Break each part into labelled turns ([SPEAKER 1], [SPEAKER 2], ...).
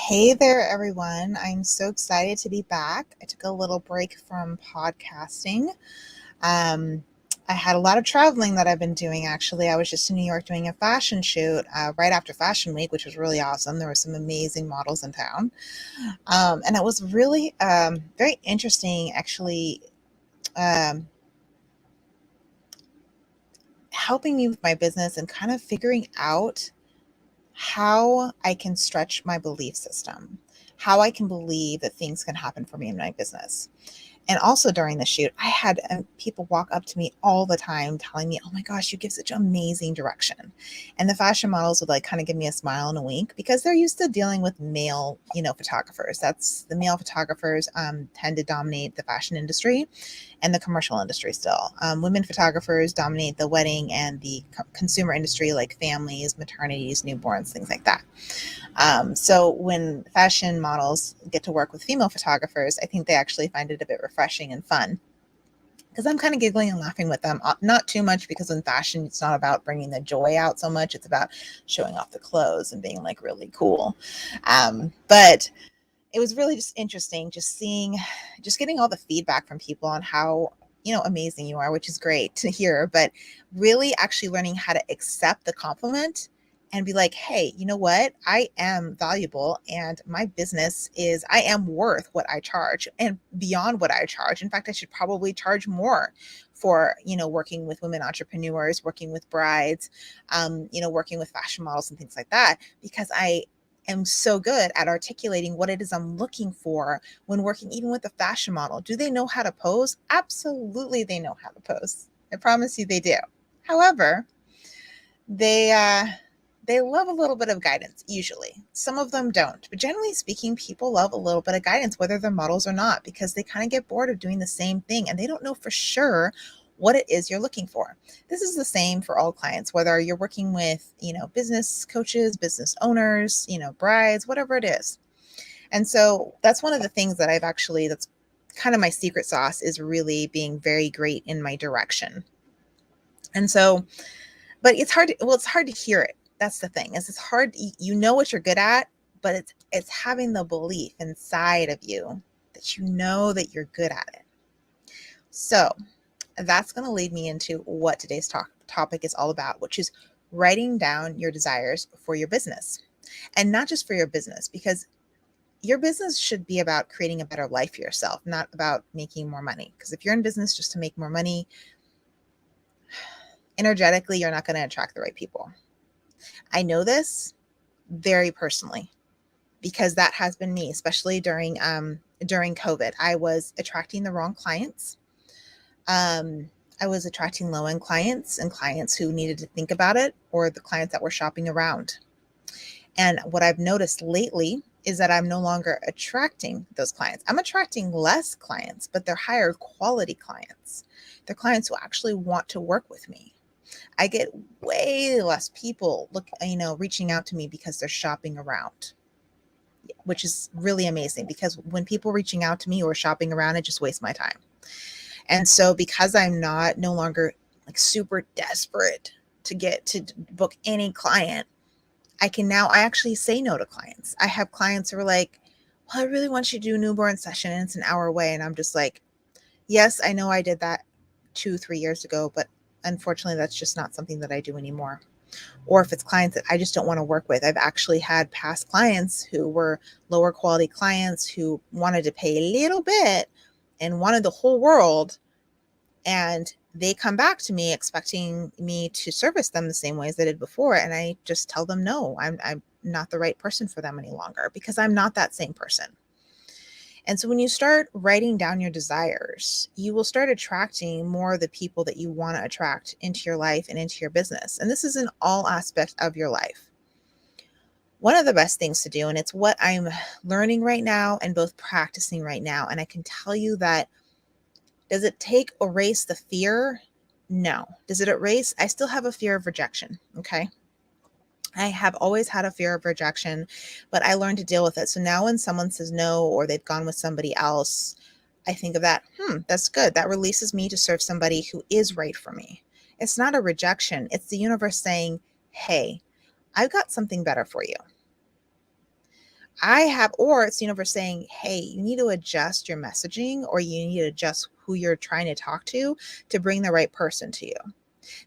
[SPEAKER 1] Hey there, everyone. I'm so excited to be back. I took a little break from podcasting. Um, I had a lot of traveling that I've been doing, actually. I was just in New York doing a fashion shoot right after Fashion Week, which was really awesome. There were some amazing models in town. And it was really very interesting, actually, um, helping me with my business and kind of figuring out how I can stretch my belief system, how I can believe that things can happen for me in my business. And also during the shoot, I had people walk up to me all the time telling me, "Oh my gosh, you give such amazing direction." And the fashion models would like kind of give me a smile and a wink because they're used to dealing with male, photographers. That's the male photographers tend to dominate the fashion industry and the commercial industry still. Women photographers dominate the wedding and the consumer industry, like families, maternities, newborns, things like that. So when fashion models get to work with female photographers, I think they actually find it a bit refreshing and fun because I'm kind of giggling and laughing with them. Not too much because in fashion, it's not about bringing the joy out so much. It's about showing off the clothes and being like really cool. But it was really just interesting just getting all the feedback from people on how amazing you are, which is great to hear, but really actually learning how to accept the compliment and be like, hey, you know what, I am valuable and my business is, I am worth what I charge and beyond what I charge. In fact, I should probably charge more for working with women entrepreneurs, working with brides, working with fashion models and things like that, because I am so good at articulating what it is I'm looking for when working even with a fashion model. Do they know how to pose? Absolutely, they know how to pose. I promise you they do. However, they they love a little bit of guidance usually. Some of them don't, but generally speaking, people love a little bit of guidance whether they're models or not, because they kind of get bored of doing the same thing and they don't know for sure what it is you're looking for. This is the same for all clients, whether you're working with, business coaches, business owners, brides, whatever it is. And so that's one of the things that that's kind of my secret sauce, is really being very great in my direction. And so, but it's hard to hear it. That's the thing, is it's hard. You know what you're good at, but it's having the belief inside of you that you know that you're good at it. So that's going to lead me into what today's topic is all about, which is writing down your desires for your business. And not just for your business, because your business should be about creating a better life for yourself, not about making more money. Because if you're in business just to make more money, energetically, you're not going to attract the right people. I know this very personally because that has been me, especially during COVID. I was attracting the wrong clients. I was attracting low end clients and clients who needed to think about it, or the clients that were shopping around. And what I've noticed lately is that I'm no longer attracting those clients. I'm attracting less clients, but they're higher quality clients. They're clients who actually want to work with me. I get way less people reaching out to me because they're shopping around, which is really amazing, because when people reaching out to me or shopping around, it just wastes my time. And so because I'm not no longer like super desperate to get to book any client, I actually say no to clients. I have clients who are like, well, I really want you to do a newborn session and it's an hour away. And I'm just like, yes, I know I did that 2, 3 years ago, but unfortunately, that's just not something that I do anymore. Or if it's clients that I just don't want to work with. I've actually had past clients who were lower quality clients who wanted to pay a little bit and wanted the whole world. And they come back to me expecting me to service them the same way as I did before. And I just tell them, no, I'm not the right person for them any longer, because I'm not that same person. And so when you start writing down your desires, you will start attracting more of the people that you want to attract into your life and into your business. And this is in all aspects of your life. One of the best things to do, and it's what I'm learning right now and both practicing right now, and I can tell you that, does it erase the fear? No. Does it erase? I still have a fear of rejection. Okay. I have always had a fear of rejection, but I learned to deal with it. So now when someone says no, or they've gone with somebody else, I think of that, that's good. That releases me to serve somebody who is right for me. It's not a rejection. It's the universe saying, hey, I've got something better for you. or it's the universe saying, hey, you need to adjust your messaging, or you need to adjust who you're trying to talk to bring the right person to you.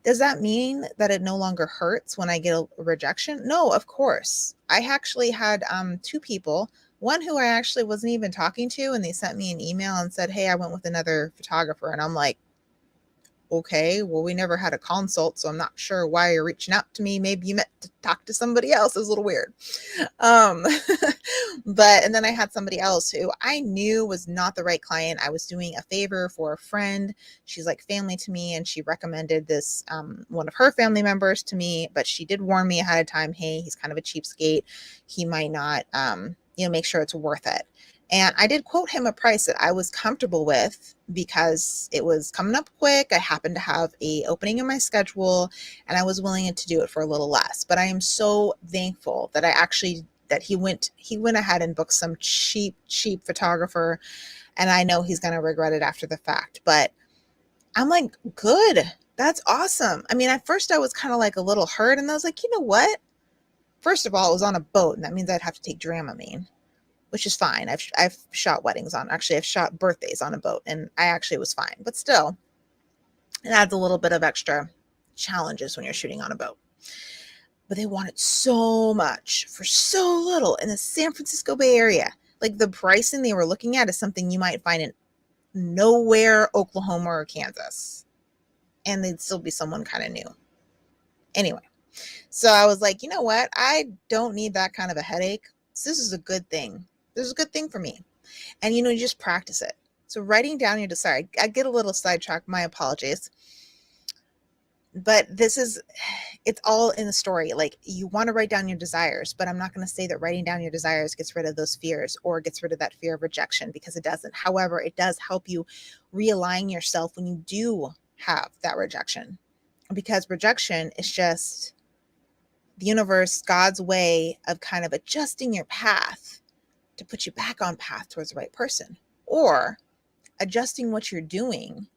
[SPEAKER 1] Does that mean that it no longer hurts when I get a rejection? No, of course. I actually had two people, one who I actually wasn't even talking to, and they sent me an email and said, hey, I went with another photographer. And I'm like, okay, well, we never had a consult, so I'm not sure why you're reaching out to me. Maybe you meant to talk to somebody else. It was a little weird. Um, and then I had somebody else who I knew was not the right client. I was doing a favor for a friend. She's like family to me, and she recommended this one of her family members to me, but she did warn me ahead of time, hey, he's kind of a cheapskate. He might not, make sure it's worth it. And I did quote him a price that I was comfortable with because it was coming up quick. I happened to have a opening in my schedule, and I was willing to do it for a little less. But I am so thankful that he went ahead and booked some cheap photographer, and I know he's going to regret it after the fact. But I'm like, good. That's awesome. I mean, at first I was kind of like a little hurt, and I was like, you know what? First of all, it was on a boat, and that means I'd have to take Dramamine, which is fine. I've shot weddings on, actually I've shot birthdays on a boat, and I actually was fine, but still it adds a little bit of extra challenges when you're shooting on a boat. But they wanted so much for so little in the San Francisco Bay Area. Like, the pricing they were looking at is something you might find in nowhere, Oklahoma or Kansas, and they'd still be someone kind of new. Anyway, so I was like, you know what? I don't need that kind of a headache. So this is a good thing. This is a good thing for me. And, you just practice it. So writing down your desire, I get a little sidetracked. My apologies. But it's all in the story. Like, you want to write down your desires, but I'm not going to say that writing down your desires gets rid of those fears or gets rid of that fear of rejection, because it doesn't. However, it does help you realign yourself when you do have that rejection, because rejection is just the universe, God's way of kind of adjusting your path to put you back on path towards the right person, or adjusting what you're doing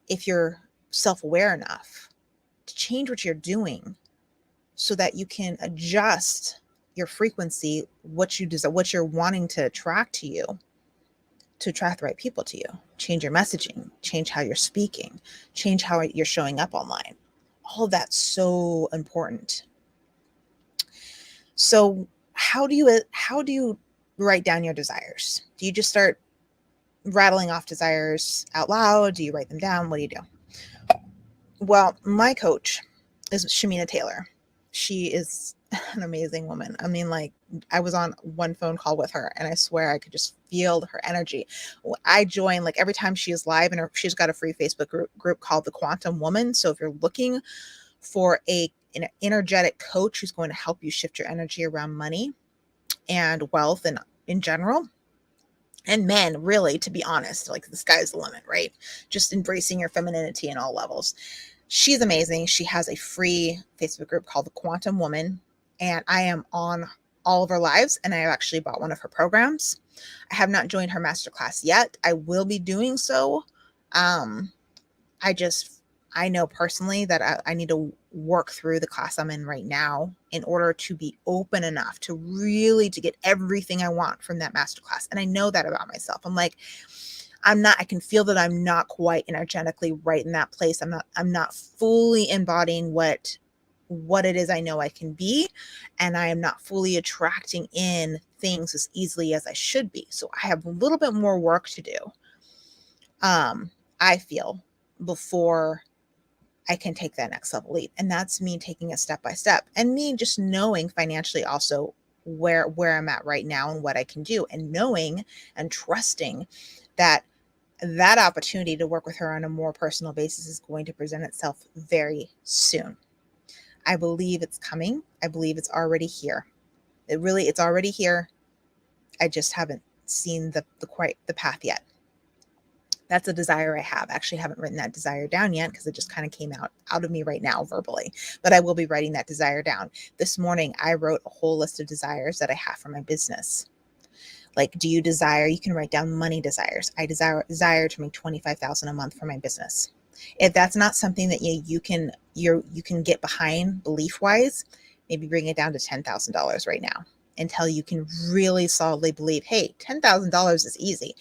[SPEAKER 1] if you're self-aware enough to change what you're doing so that you can adjust your frequency, what you're wanting to attract to you, to attract the right people to you. Change your messaging, change how you're speaking, change how you're showing up online. All of that's so important. So how do you write down your desires? Do you just start rattling off desires out loud? Do you write them down? What do you do? Well, my coach is Shamina Taylor. She is an amazing woman. I mean, like, I was on one phone call with her, and I swear I could just feel her energy. I join, like, every time she is live, and she's got a free Facebook group called The Quantum Woman. So if you're looking for an energetic coach who's going to help you shift your energy around money and wealth and in general, and men, really, to be honest, like, the sky's the limit, right? Just embracing your femininity in all levels. She's amazing. She has a free Facebook group called The Quantum Woman, and I am on all of her lives, and I actually bought one of her programs. I have not joined her masterclass yet. I will be doing so. I know personally that I need to work through the class I'm in right now in order to be open enough to really to get everything I want from that masterclass. And I know that about myself. I'm like, I can feel that I'm not quite energetically right in that place. I'm not fully embodying what it is I know I can be. And I am not fully attracting in things as easily as I should be. So I have a little bit more work to do. I feel, before I can take that next level leap. And that's me taking it step by step, and me just knowing financially also where I'm at right now and what I can do, and knowing and trusting that opportunity to work with her on a more personal basis is going to present itself very soon. I believe it's coming. I believe it's already here. It's already here. I just haven't seen the path yet. That's a desire I have. I actually haven't written that desire down yet because it just kind of came out of me right now verbally, but I will be writing that desire down. This morning, I wrote a whole list of desires that I have for my business. Like, you can write down money desires. I desire to make $25,000 a month for my business. If that's not something that you can get behind belief wise, maybe bring it down to $10,000 right now until you can really solidly believe, hey, $10,000 is easy.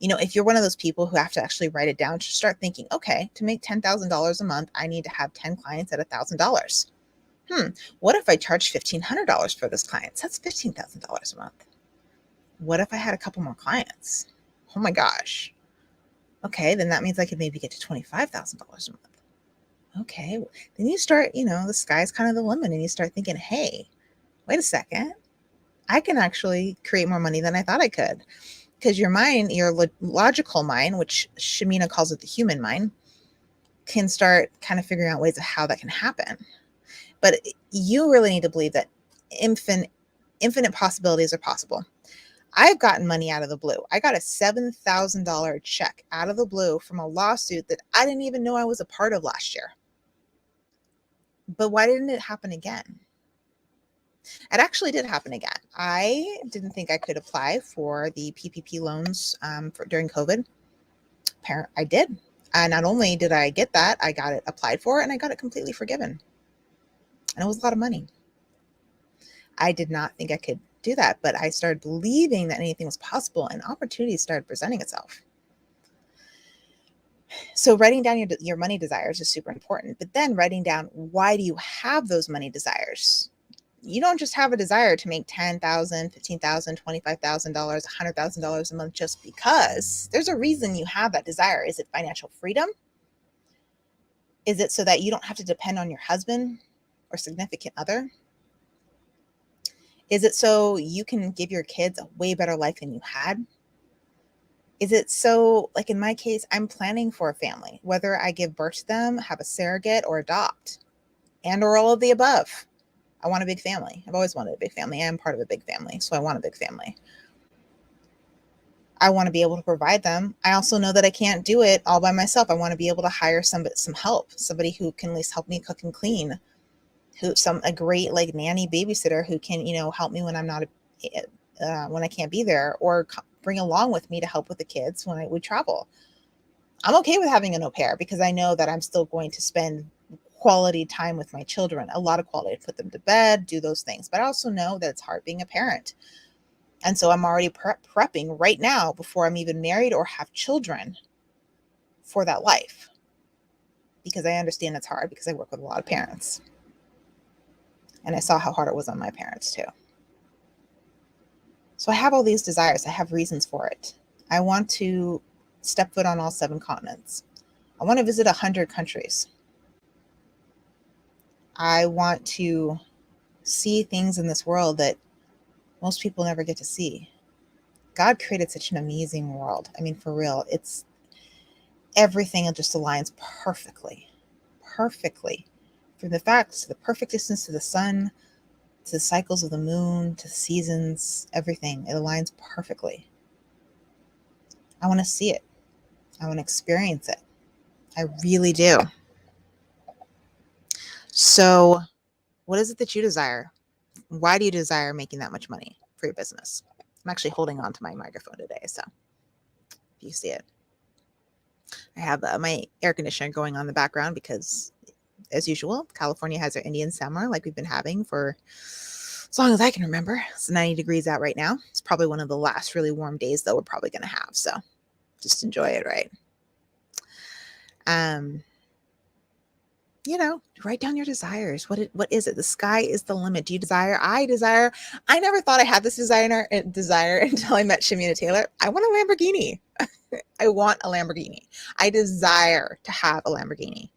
[SPEAKER 1] If you're one of those people who have to actually write it down, just start thinking, okay, to make $10,000 a month, I need to have 10 clients at $1,000. What if I charge $1,500 for those clients? That's $15,000 a month. What if I had a couple more clients? Oh my gosh. Okay, then that means I could maybe get to $25,000 a month. Okay, then you start, the sky's kind of the limit, and you start thinking, hey, wait a second, I can actually create more money than I thought I could. Because your mind, your logical mind, which Shamina calls it the human mind, can start kind of figuring out ways of how that can happen. But you really need to believe that infinite possibilities are possible. I've gotten money out of the blue. I got a $7,000 check out of the blue from a lawsuit that I didn't even know I was a part of last year. But why didn't it happen again? It actually did happen again. I didn't think I could apply for the PPP loans during COVID. I did. And not only did I get that, I got it applied for, and I got it completely forgiven. And it was a lot of money. I did not think I could do that, but I started believing that anything was possible, and opportunities started presenting itself. So writing down your money desires is super important, but then writing down, why do you have those money desires? You don't just have a desire to make $10,000, $15,000, $25,000, $100,000 a month just because. There's a reason you have that desire. Is it financial freedom? Is it so that you don't have to depend on your husband or significant other? Is it so you can give your kids a way better life than you had? Is it so, like in my case, I'm planning for a family, whether I give birth to them, have a surrogate, or adopt, and or all of the above. I want a big family. I've always wanted a big family. I am part of a big family, so I want a big family. I want to be able to provide them. I also know that I can't do it all by myself. I want to be able to hire some help, somebody who can at least help me cook and clean, a great like nanny babysitter who can, help me when I'm not, when I can't be there, or bring along with me to help with the kids when we travel. I'm okay with having an au pair because I know that I'm still going to spend quality time with my children, a lot of quality, to put them to bed, do those things. But I also know that it's hard being a parent. And so I'm already prepping right now before I'm even married or have children for that life, because I understand it's hard because I work with a lot of parents. And I saw how hard it was on my parents too. So I have all these desires. I have reasons for it. I want to step foot on all 7 continents. I want to visit 100 countries. I want to see things in this world that most people never get to see. God created such an amazing world. I mean, for real, it's everything just aligns perfectly. From the facts to the perfect distance to the sun, to the cycles of the moon, to the seasons, everything. It aligns perfectly. I want to see it. I want to experience it. I really do. So, what is it that you desire? Why do you desire making that much money for your business? I'm actually holding on to my microphone today, so if you see it. I have my air conditioner going on in the background because, as usual, California has their Indian summer like we've been having for as long as I can remember. It's 90 degrees out right now. It's probably one of the last really warm days that we're probably going to have, so just enjoy it, right? Write down your desires. What is it? The sky is the limit. Do you desire? I never thought I had this desire until I met Shamina Taylor. I want a Lamborghini. I want a Lamborghini. I desire to have a Lamborghini.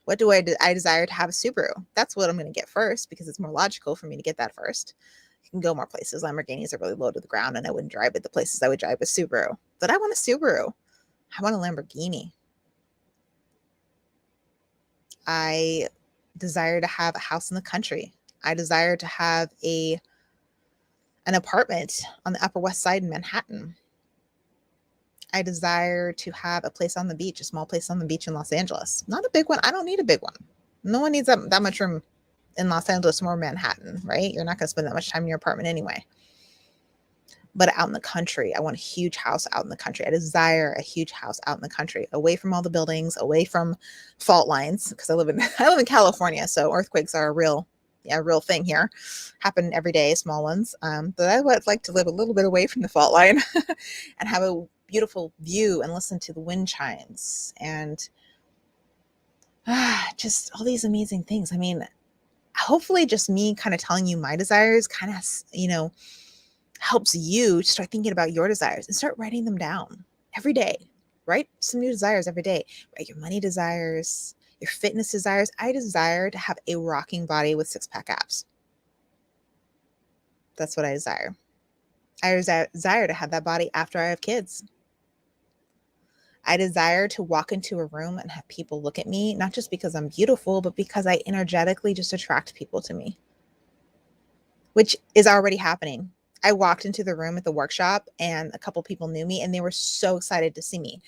[SPEAKER 1] What do I desire to have a Subaru? That's what I'm going to get first because it's more logical for me to get that first. I can go more places. Lamborghinis are really low to the ground, and I wouldn't drive it the places I would drive a Subaru. But I want a Subaru. I want a Lamborghini. I desire to have a house in the country. I desire to have an apartment on the Upper West Side in Manhattan. I desire to have a place on the beach, a small place on the beach in Los Angeles. Not a big one. I don't need a big one. No one needs that much room in Los Angeles or Manhattan, right? You're not going to spend that much time in your apartment anyway. But out in the country, I want a huge house out in the country. I desire a huge house out in the country, away from all the buildings, away from fault lines, because I live in California, so earthquakes are a real Yeah, real thing here. Happen every day, small ones. But I would like to live a little bit away from the fault line and have a beautiful view and listen to the wind chimes and just all these amazing things. I mean, hopefully just me kind of telling you my desires kind of, helps you to start thinking about your desires and start writing them down every day. Write some new desires every day. Write your money desires, your fitness desires. I desire to have a rocking body with six-pack abs. That's what I desire. I desire to have that body after I have kids. I desire to walk into a room and have people look at me, not just because I'm beautiful, but because I energetically just attract people to me, which is already happening. I walked into the room at the workshop and a couple people knew me and they were so excited to see me.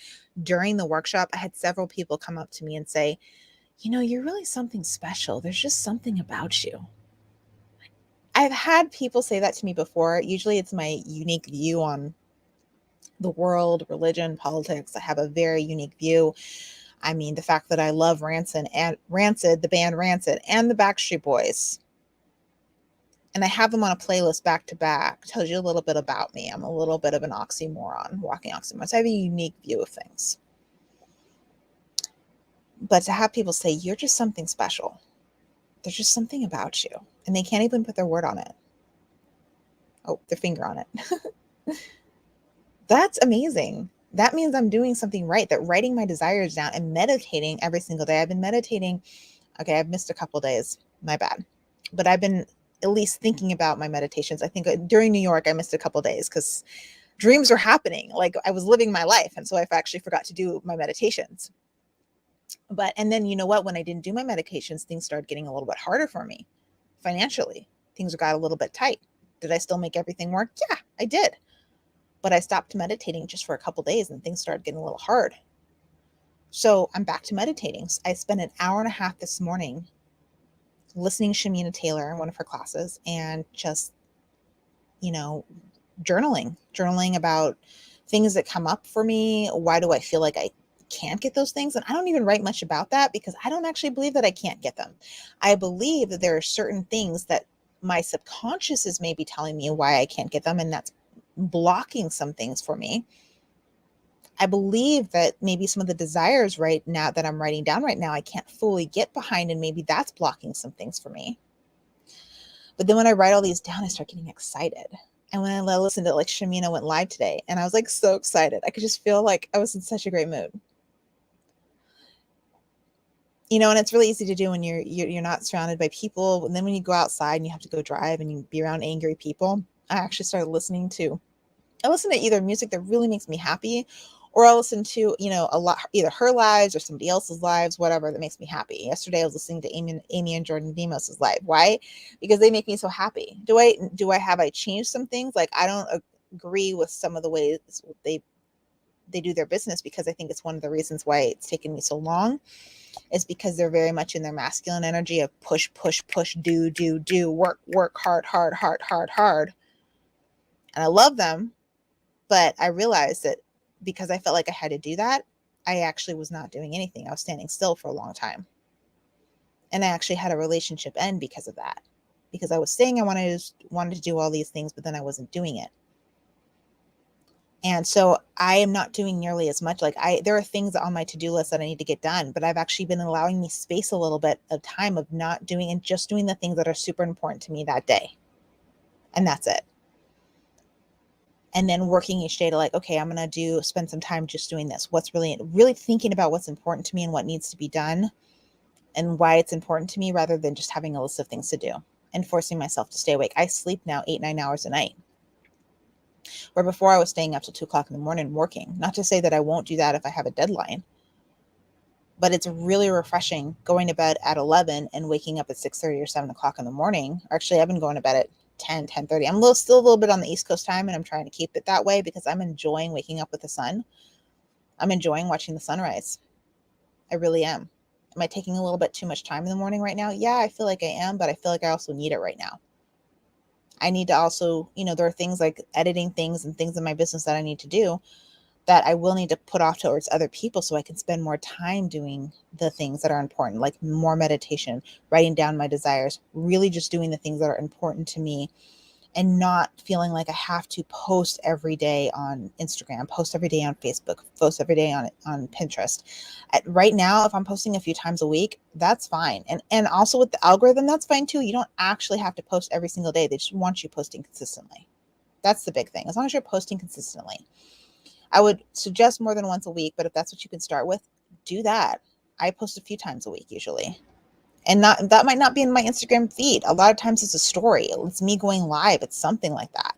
[SPEAKER 1] During the workshop, I had several people come up to me and say, you're really something special. There's just something about you. I've had people say that to me before. Usually it's my unique view on the world, religion, politics. I have a very unique view. I mean, the fact that I love Rancid, the band Rancid, and the Backstreet Boys, and I have them on a playlist back to back, tells you a little bit about me. I'm a little bit of an oxymoron, walking oxymoron. So I have a unique view of things. But to have people say, you're just something special. There's just something about you. And they can't even put their word on it. Oh, their finger on it. That's amazing. That means I'm doing something right, that writing my desires down and meditating every single day. I've been meditating. Okay, I've missed a couple days. My bad. But I've been at least thinking about my meditations. I think during New York, I missed a couple days because dreams were happening. Like I was living my life. And so I actually forgot to do my meditations. And then you know what? When I didn't do my medications, things started getting a little bit harder for me financially. Things got a little bit tight. Did I still make everything work? Yeah, I did. But I stopped meditating just for a couple days and things started getting a little hard. So I'm back to meditating. I spent an hour and a half this morning listening to Shamina Taylor in one of her classes and just, journaling about things that come up for me. Why do I feel like I can't get those things? And I don't even write much about that because I don't actually believe that I can't get them. I believe that there are certain things that my subconscious is maybe telling me why I can't get them, and that's blocking some things for me. I believe that maybe some of the desires right now that I'm writing down right now, I can't fully get behind, and maybe that's blocking some things for me. But then when I write all these down, I start getting excited. And when I listened to, like, Shamina went live today, and I was like so excited. I could just feel like I was in such a great mood. And it's really easy to do when you're not surrounded by people. And then when you go outside and you have to go drive and you be around angry people, I actually started listening to either music that really makes me happy, or I'll listen to, a lot, either her lives or somebody else's lives, whatever that makes me happy. Yesterday I was listening to Amy and Jordan Demos's live. Why? Because they make me so happy. Do I changed some things? Like, I don't agree with some of the ways they do their business, because I think it's one of the reasons why it's taken me so long, is because they're very much in their masculine energy of push, push, push, do, work, hard. And I love them. But I realized that because I felt like I had to do that, I actually was not doing anything. I was standing still for a long time. And I actually had a relationship end because of that. Because I was saying I wanted to do all these things, but then I wasn't doing it. And so I am not doing nearly as much. There are things on my to-do list that I need to get done, but I've actually been allowing me space a little bit of time of not doing and just doing the things that are super important to me that day. And that's it. And then working each day to, like, okay, I'm going to spend some time just doing this. What's really thinking about what's important to me and what needs to be done and why it's important to me, rather than just having a list of things to do and forcing myself to stay awake. I sleep now 8-9 hours a night, where before I was staying up till 2:00 in the morning working. Not to say that I won't do that if I have a deadline, but it's really refreshing going to bed at 11 and waking up at 6:30 or 7:00 in the morning. Or actually, I've been going to bed at 10:30. I'm still a little bit on the East Coast time, and I'm trying to keep it that way because I'm enjoying waking up with the sun. I'm enjoying watching the sunrise. I really am. Am I taking a little bit too much time in the morning right now? Yeah, I feel like I am, but I feel like I also need it right now. I need to also, there are things like editing things and things in my business that I need to do. that I will need to put off towards other people so I can spend more time doing the things that are important, like more meditation, writing down my desires, really just doing the things that are important to me, and not feeling like I have to post every day on Instagram, post every day on Facebook, post every day on Pinterest. Right now, if I'm posting a few times a week, that's fine. And also with the algorithm, that's fine too. You don't actually have to post every single day. They just want you posting consistently. That's the big thing. As long as you're posting consistently. I would suggest more than once a week, but if that's what you can start with, do that. I post a few times a week usually. And not that might not be in my Instagram feed. A lot of times it's a story. It's me going live. It's something like that.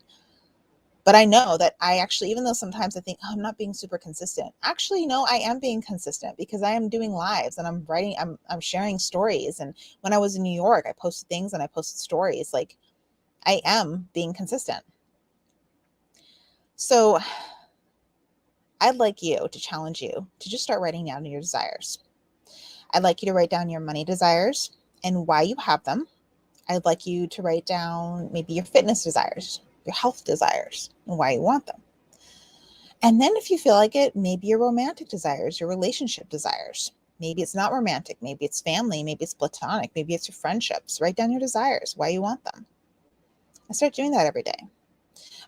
[SPEAKER 1] But I know that I actually, even though sometimes I think, oh, I'm not being super consistent, actually, no, I am being consistent because I am doing lives and I'm writing, I'm sharing stories. And when I was in New York, I posted things and I posted stories. Like, I am being consistent. So I'd like you to challenge you to just start writing down your desires. I'd like you to write down your money desires and why you have them. I'd like you to write down maybe your fitness desires, your health desires, and why you want them. And then if you feel like it, maybe your romantic desires, your relationship desires. Maybe it's not romantic. Maybe it's family. Maybe it's platonic. Maybe it's your friendships. Write down your desires, why you want them. I start doing that every day.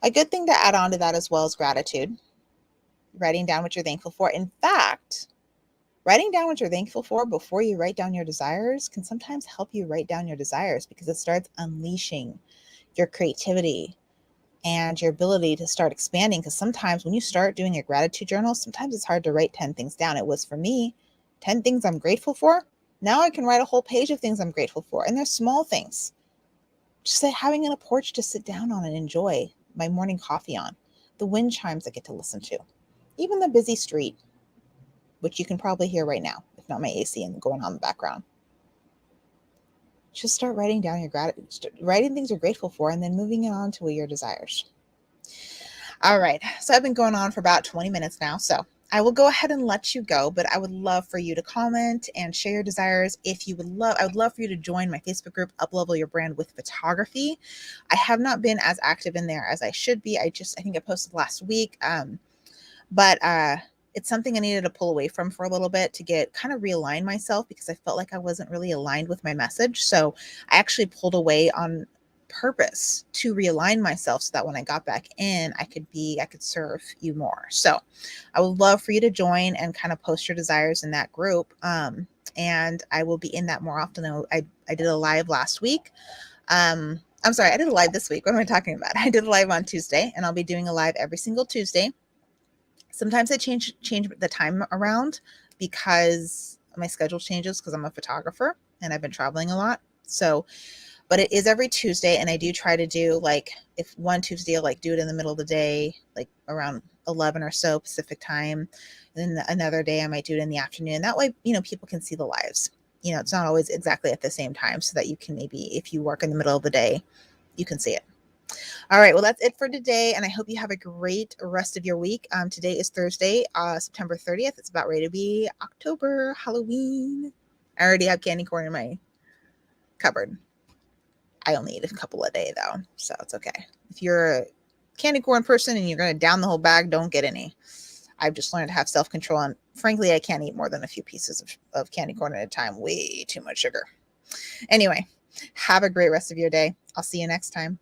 [SPEAKER 1] A good thing to add on to that as well is gratitude. Writing down what you're thankful for. In fact, writing down what you're thankful for before you write down your desires can sometimes help you write down your desires because it starts unleashing your creativity and your ability to start expanding. Because sometimes when you start doing your gratitude journal, sometimes it's hard to write 10 things down. It was for me, 10 things I'm grateful for. Now I can write a whole page of things I'm grateful for. And they're small things. Just like having a porch to sit down on and enjoy my morning coffee on, the wind chimes I get to listen to, even the busy street, which you can probably hear right now, if not my AC and going on in the background. Just start writing down your gratitude, writing things you're grateful for, and then moving it on to your desires. All right. So I've been going on for about 20 minutes now. So I will go ahead and let you go, but I would love for you to comment and share your desires. If you would love, I would love for you to join my Facebook group, Uplevel Your Brand with Photography. I have not been as active in there as I should be. I think I posted last week. But it's something I needed to pull away from for a little bit to get kind of realign myself because I felt like I wasn't really aligned with my message. So I actually pulled away on purpose to realign myself so that when I got back in, I could serve you more. So I would love for you to join and kind of post your desires in that group. And I will be in that more often. I did a live last week. I'm sorry, I did a live this week. What am I talking about? I did a live on Tuesday, and I'll be doing a live every single Tuesday. Sometimes I change the time around because my schedule changes because I'm a photographer and I've been traveling a lot. So, but it is every Tuesday, and I do try to do, like, if one Tuesday I'll like do it in the middle of the day, like around 11 or so Pacific time. And then another day I might do it in the afternoon. That way, people can see the lives. It's not always exactly at the same time, so that you can maybe, if you work in the middle of the day, you can see it. All right. Well, that's it for today. And I hope you have a great rest of your week. Today is Thursday, September 30th. It's about ready to be October, Halloween. I already have candy corn in my cupboard. I only eat a couple a day, though, so it's okay. If you're a candy corn person and you're going to down the whole bag, don't get any. I've just learned to have self-control. And frankly, I can't eat more than a few pieces of candy corn at a time. Way too much sugar. Anyway, have a great rest of your day. I'll see you next time.